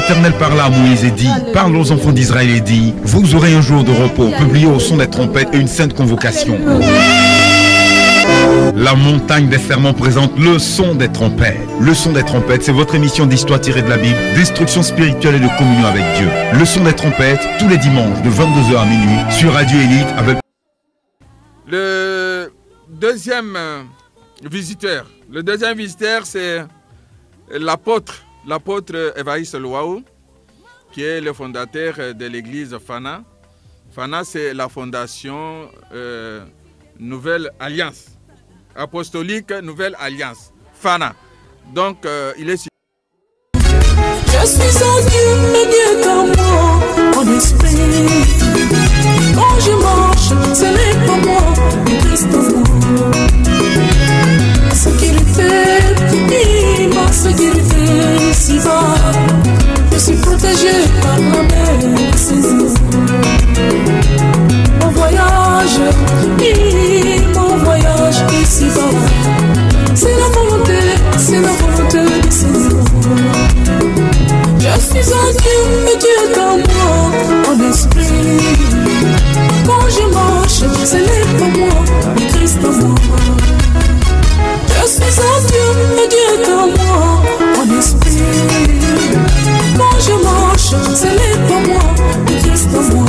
l'Éternel parla à Moïse et dit, parle aux enfants d'Israël et dit, vous aurez un jour de repos, publié au son des trompettes et une sainte convocation. La montagne des serments présente le son des trompettes. Le son des trompettes, c'est votre émission d'histoire tirée de la Bible, d'instruction spirituelle et de communion avec Dieu. Le son des trompettes, tous les dimanches de 22h à minuit sur Radio Élite avec... Le deuxième visiteur, c'est l'apôtre Évariste Louaou, qui est le fondateur de l'église Fana. Fana, c'est la fondation Nouvelle Alliance, apostolique Nouvelle Alliance, Fana. Donc, il est... Je suis un Dieu, le Dieu comme moi, en esprit. Quand je marche, ce n'est pas moi, mais Christ en moi. Sécurité, ma sécurité ici-bas. Je suis protégé par la mer, Seigneur. Mon voyage ici-bas. C'est la volonté du Seigneur. Je suis un Dieu, mais Dieu dans moi, en esprit. Quand je marche, ce n'est pas moi, mais Christ en moi. Je suis un Dieu, mais Dieu dans moi, en esprit. Quand je marche, ce n'est pas moi, mais Christ en moi.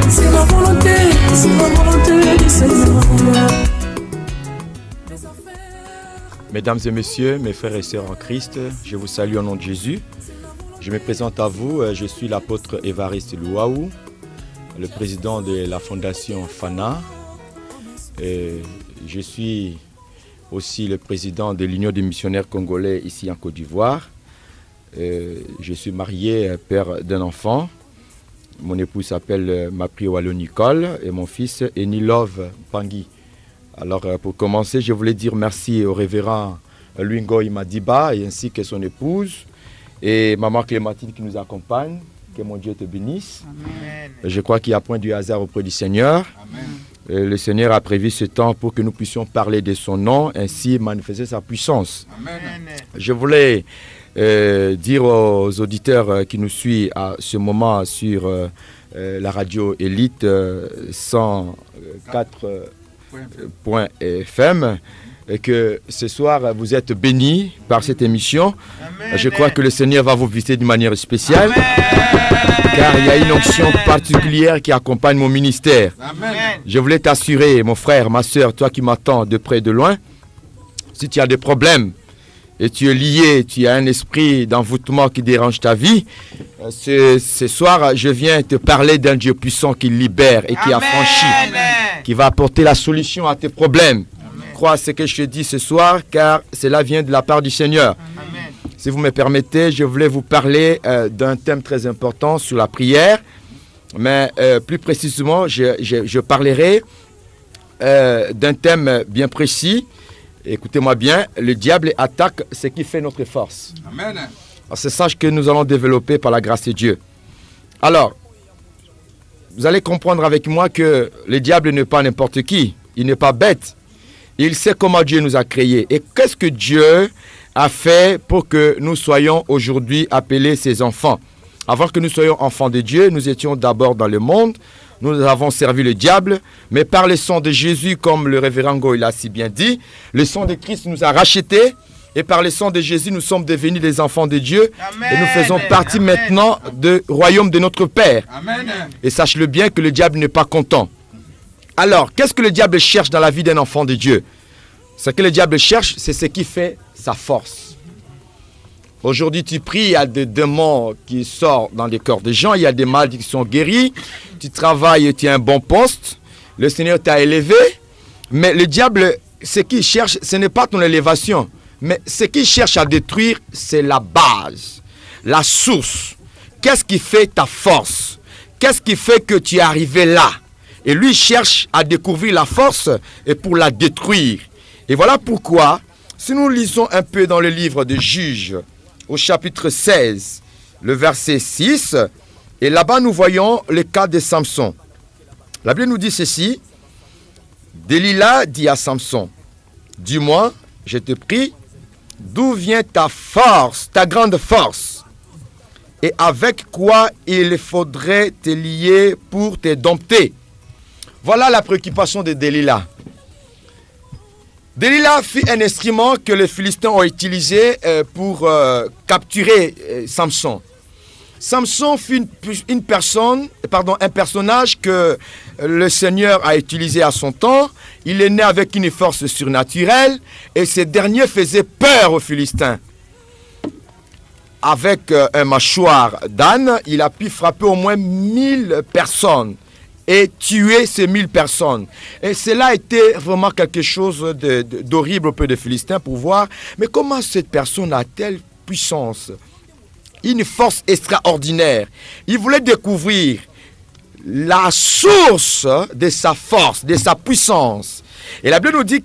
C'est la volonté du Seigneur. Mesdames et messieurs, mes frères et sœurs en Christ, je vous salue au nom de Jésus. Je me présente à vous, je suis l'apôtre Évariste Louaou, le président de la fondation Fana. Et je suis aussi le président de l'Union des missionnaires congolais ici en Côte d'Ivoire. Je suis marié, père d'un enfant. Mon épouse s'appelle Mapriwalo Nicole et mon fils Enilove Pangui. Alors pour commencer, je voulais dire merci au révérend Luingo Imadiba et ainsi que son épouse et maman Clémentine qui nous accompagne. Que mon Dieu te bénisse. Amen. Je crois qu'il n'y a point de hasard auprès du Seigneur. Amen. Le Seigneur a prévu ce temps pour que nous puissions parler de son nom, ainsi manifester sa puissance. Amen. Je voulais dire aux auditeurs qui nous suivent à ce moment sur la radio Élite 104.FM que ce soir vous êtes bénis par cette émission. Amen. Je crois que le Seigneur va vous visiter d'une manière spéciale. Amen. Car il y a une onction particulière qui accompagne mon ministère. Amen. Je voulais t'assurer, mon frère, ma soeur, toi qui m'attends de près et de loin, si tu as des problèmes et tu es lié, tu as un esprit d'envoûtement qui dérange ta vie, ce soir, je viens te parler d'un Dieu puissant qui libère et qui affranchit, qui va apporter la solution à tes problèmes. Amen. Crois ce que je te dis ce soir, car cela vient de la part du Seigneur. Amen. Si vous me permettez, je voulais vous parler d'un thème très important sur la prière, mais plus précisément, je parlerai d'un thème bien précis. Écoutez-moi bien, le diable attaque ce qui fait notre force. Amen. C'est ça que nous allons développer par la grâce de Dieu. Alors, vous allez comprendre avec moi que le diable n'est pas n'importe qui. Il n'est pas bête. Il sait comment Dieu nous a créés. Et qu'est-ce que Dieu a fait pour que nous soyons aujourd'hui appelés ses enfants? Avant que nous soyons enfants de Dieu, nous étions d'abord dans le monde. Nous avons servi le diable, mais par le sang de Jésus, comme le révérend Go l'a si bien dit, le sang de Christ nous a rachetés, et par le sang de Jésus, nous sommes devenus des enfants de Dieu, Amen. Et nous faisons partie maintenant du royaume de notre Père. Amen. Et sache-le bien que le diable n'est pas content. Alors, qu'est-ce que le diable cherche dans la vie d'un enfant de Dieu? Ce que le diable cherche, c'est ce qui fait sa force. Aujourd'hui, tu pries, il y a des démons qui sortent dans les corps des gens, il y a des maladies qui sont guéris, tu travailles, tu as un bon poste, le Seigneur t'a élevé, mais le diable, ce qu'il cherche, ce n'est pas ton élévation, mais ce qu'il cherche à détruire, c'est la base, la source. Qu'est-ce qui fait ta force? Qu'est-ce qui fait que tu es arrivé là? Et lui cherche à découvrir la force et pour la détruire. Et voilà pourquoi, si nous lisons un peu dans le livre de Juges, au chapitre 16, le verset 6, et là-bas nous voyons le cas de Samson. La Bible nous dit ceci, Delilah dit à Samson, dis-moi, je te prie, d'où vient ta force, ta grande force, et avec quoi il faudrait te lier pour te dompter. Voilà la préoccupation de Delilah. Delilah fut un instrument que les Philistins ont utilisé pour capturer Samson. Samson fut un personnage que le Seigneur a utilisé à son temps. Il est né avec une force surnaturelle et ce dernier faisait peur aux Philistins. Avec un mâchoire d'âne, il a pu frapper au moins 1000 personnes et tuer ces 1000 personnes. Et cela a été vraiment quelque chose d'horrible auprès des Philistins pour voir, mais comment cette personne a telle puissance, une force extraordinaire. Il voulait découvrir la source de sa force, de sa puissance. Et la Bible nous dit que